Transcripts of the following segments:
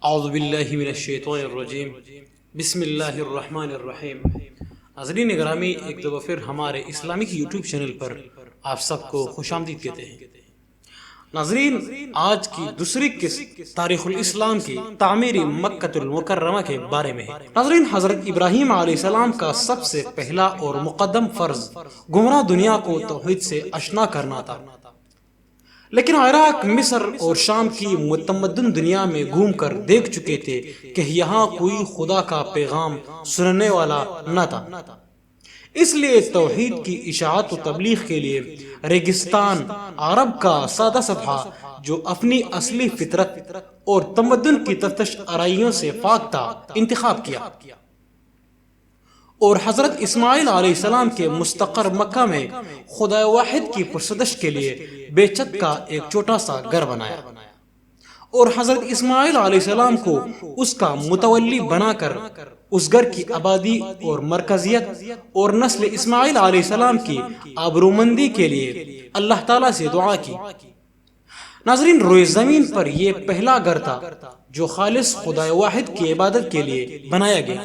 اعوذ باللہ من الشیطان الرجیم بسم اللہ الرحمن الرحیم۔ ناظرین گرامی، ایک دفعہ پھر ہمارے اسلامک یوٹیوب چینل پر آپ سب کو خوش آمدید کہتے ہیں۔ ناظرین، آج کی دوسری قسط تاریخ الاسلام کی تعمیر مکہ المکرمہ کے بارے میں ہے۔ ناظرین، حضرت ابراہیم علیہ السلام کا سب سے پہلا اور مقدم فرض گمراہ دنیا کو توحید سے آشنا کرنا تھا، لیکن عراق، مصر اور شام کی متمدن دنیا میں گھوم کر دیکھ چکے تھے کہ یہاں کوئی خدا کا پیغام سننے والا نہ تھا۔ اس لیے توحید کی اشاعت و تبلیغ کے لیے ریگستان عرب کا سادہ سبھا، جو اپنی اصلی فطرت اور تمدن کی تفتش آرائیوں سے پاک تھا، انتخاب کیا اور حضرت اسماعیل علیہ السلام کے مستقر مکہ میں خدا واحد کی پرستش کے لیے بے چھت کا ایک چھوٹا سا گھر بنایا اور حضرت اسماعیل علیہ السلام کو اس کا متولی بنا کر اس گھر کی آبادی اور مرکزیت اور نسل اسماعیل علیہ السلام کی آبرومندی کے لیے اللہ تعالیٰ سے دعا کی۔ ناظرین، روئے زمین پر یہ پہلا گھر تھا جو خالص خدا واحد کی عبادت کے لیے بنایا گیا۔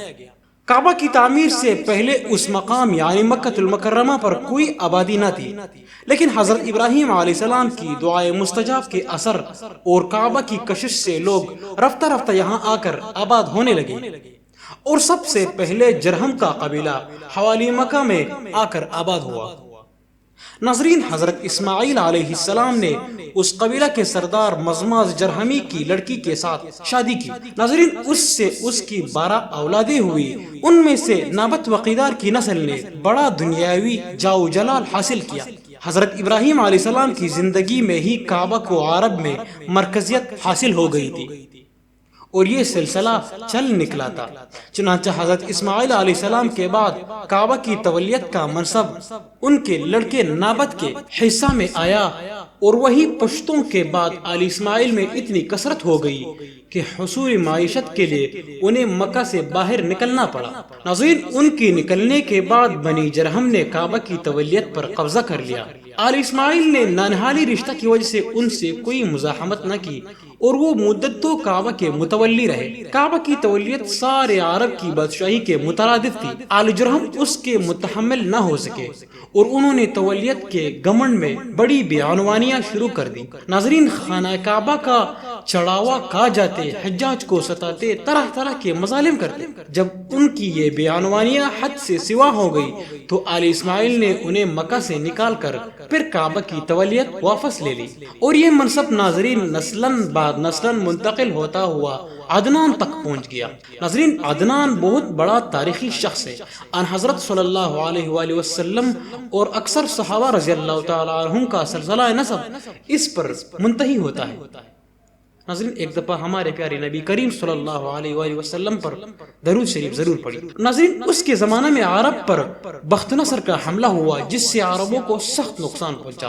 کعبہ کی تعمیر سے پہلے اس مقام یعنی مکہ المکرمہ پر کوئی آبادی نہ تھی، لیکن حضرت ابراہیم علیہ السلام کی دعائے مستجاب کے اثر اور کعبہ کی کشش سے لوگ رفتہ رفتہ یہاں آ کر آباد ہونے لگے اور سب سے پہلے جرہم کا قبیلہ حوالی مکہ میں آ کر آباد ہوا۔ ناظرین، حضرت اسماعیل علیہ السلام نے اس قبیلہ کے سردار مزماز جرہمی کی لڑکی کے ساتھ شادی کی۔ ناظرین، اس سے اس کی 12 اولادیں ہوئی۔ ان میں سے نابت وقیدار کی نسل نے بڑا دنیاوی جاؤ جلال حاصل کیا۔ حضرت ابراہیم علیہ السلام کی زندگی میں ہی کعبہ کو عرب میں مرکزیت حاصل ہو گئی تھی اور یہ سلسلہ چل نکلا تھا۔ چنانچہ حضرت اسماعیل علیہ السلام کے بعد کعبہ کی تولیت کا منصب ان کے لڑکے نابت کے حصہ میں آیا اور وہی پشتوں کے بعد آل اسماعیل میں اتنی کثرت ہو گئی کہ حصول معیشت کے لیے انہیں مکہ سے باہر نکلنا پڑا۔ ناظرین، ان کی نکلنے کے بعد بنی جرہم نے کعبہ کی تولیت پر قبضہ کر لیا۔ آل اسماعیل نے نانہالی رشتہ کی وجہ سے ان سے کوئی مزاحمت نہ کی اور وہ مدتوں کعبہ کے متولی رہے۔ کعبہ کی تولیت سارے عرب کی بادشاہی کے مترادف تھی۔ آل جرہم اس کے متحمل نہ ہو سکے اور انہوں نے تولیت کے گھمنڈ میں بڑی بے عنوانیاں شروع کر دی۔ ناظرین، خانہ کعبہ کا چڑھاوا کھا جاتے، حجاج کو ستاتے، طرح طرح کے مظالم کرتے۔ جب ان کی یہ بے عنوانیاں حد سے سوا ہو گئی تو آل اسماعیل نے انہیں مکہ سے نکال کر پھر کعبہ کی تولیت واپس لے لی اور یہ منصب ناظرین نسلاً بعد نسلاً منتقل ہوتا ہوا عدنان تک پہنچ گیا۔ ناظرین، عدنان بہت بڑا تاریخی شخص ہے۔ ان حضرت صلی اللہ علیہ وآلہ وسلم اور اکثر صحابہ رضی اللہ تعالی عنہم کا سلسلہ نسب اس پر منتہی ہوتا ہے۔ ناظرین، ایک دفعہ ہمارے پیارے نبی کریم صلی اللہ علیہ وآلہ وسلم پر درود شریف ضرور پڑھی۔ ناظرین، اس کے زمانے میں عرب پر بخت نصر کا حملہ ہوا جس سے عربوں کو سخت نقصان پہنچا۔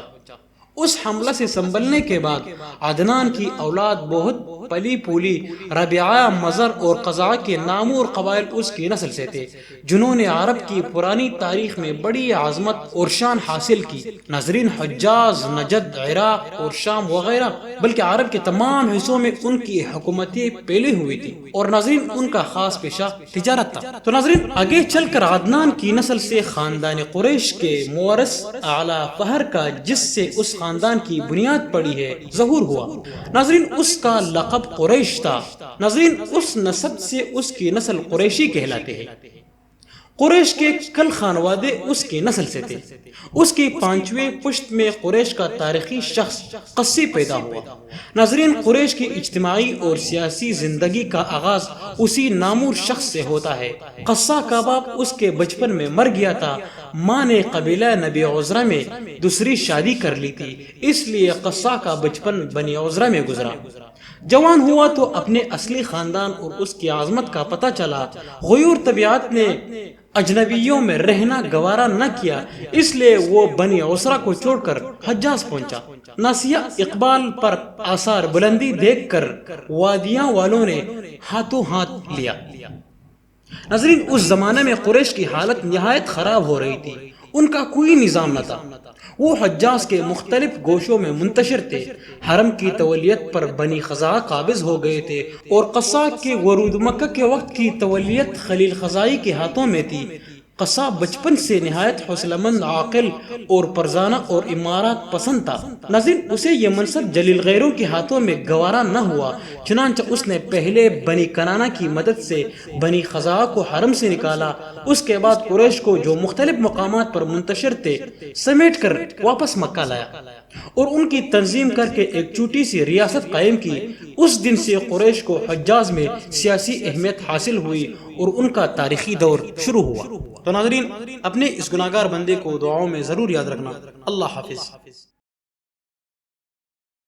اس حملہ سے سنبھلنے کے بعد عدنان کی اولاد بہت پلی پولی ربیعہ، مزر اور قزاع کے نامور قبائل اس کی نسل سے تھے، جنہوں نے عرب کی پرانی تاریخ میں بڑی عظمت اور شان حاصل کی۔ ناظرین، حجاز، نجد، عراق اور شام وغیرہ بلکہ عرب کے تمام حصوں میں ان کی حکومتیں پھیلی ہوئی تھی اور ناظرین ان کا خاص پیشہ تجارت تھا۔ تو ناظرین، آگے چل کر عدنان کی نسل سے خاندان قریش کے مورث اعلی فہر کا، جس سے اس خاندان کی بنیاد پڑی ہے، ظہور ہوا۔ ناظرین، اس کا لقب قریش تھا۔ ناظرین، اس نسب سے اس کی نسل قریشی کہلاتے ہیں۔ قریش کے کل خانوادے اس کی نسل سے تھے۔ اس کی 5ویں پشت میں قریش کا تاریخی شخص قصی پیدا ہوا۔ ناظرین، قریش کی اجتماعی اور سیاسی زندگی کا آغاز اسی نامور شخص سے ہوتا ہے۔ قصہ کا باپ اس کے بچپن میں مر گیا تھا۔ ماں نے قبیلہ نبی عذرہ میں دوسری شادی کر لی تھی، اس لیے قصہ کا بچپن بنی عذرہ میں گزرا۔ جوان ہوا تو اپنے اصلی خاندان اور اس کی عظمت کا پتہ چلا۔ غیور طبیعت نے اجنبیوں میں رہنا گوارا نہ کیا، اس لیے وہ بنی عذرہ کو چھوڑ کر حجاز پہنچا۔ ناسیہ اقبال پر آثار بلندی دیکھ کر وادیاں والوں نے ہاتھوں ہاتھ لیا۔ ناظرین، اس زمانے میں قریش کی حالت نہایت خراب ہو رہی تھی ان کا کوئی نظام نہ تھا۔ وہ حجاز کے مختلف گوشوں میں منتشر تھے۔ حرم کی تولیت پر بنی خزاعہ قابض ہو گئے تھے اور قصاب کے ورود مکہ کے وقت کی تولیت خلیل خزاعی کے ہاتھوں میں تھی۔ قصاب بچپن سے نہایت حوصلہ مند، عاقل اور پرزانہ اور امارات پسند تھا۔ ناظرین، اسے یہ منصب جلیل غیروں کے ہاتھوں میں گوارا نہ ہوا، چنانچہ اس نے پہلے بنی کنانہ کی مدد سے بنی خزاعہ کو حرم سے نکالا۔ اس کے بعد قریش کو جو مختلف مقامات پر منتشر تھے سمیٹ کر واپس مکہ لایا اور ان کی تنظیم کر کے ایک چھوٹی سی ریاست قائم کی۔ اس دن سے قریش کو حجاز میں سیاسی اہمیت حاصل ہوئی اور ان کا تاریخی دور شروع ہوا۔ تو ناظرین، اپنے اس گناہگار بندے کو دعاؤں میں ضرور یاد رکھنا۔ اللہ حافظ۔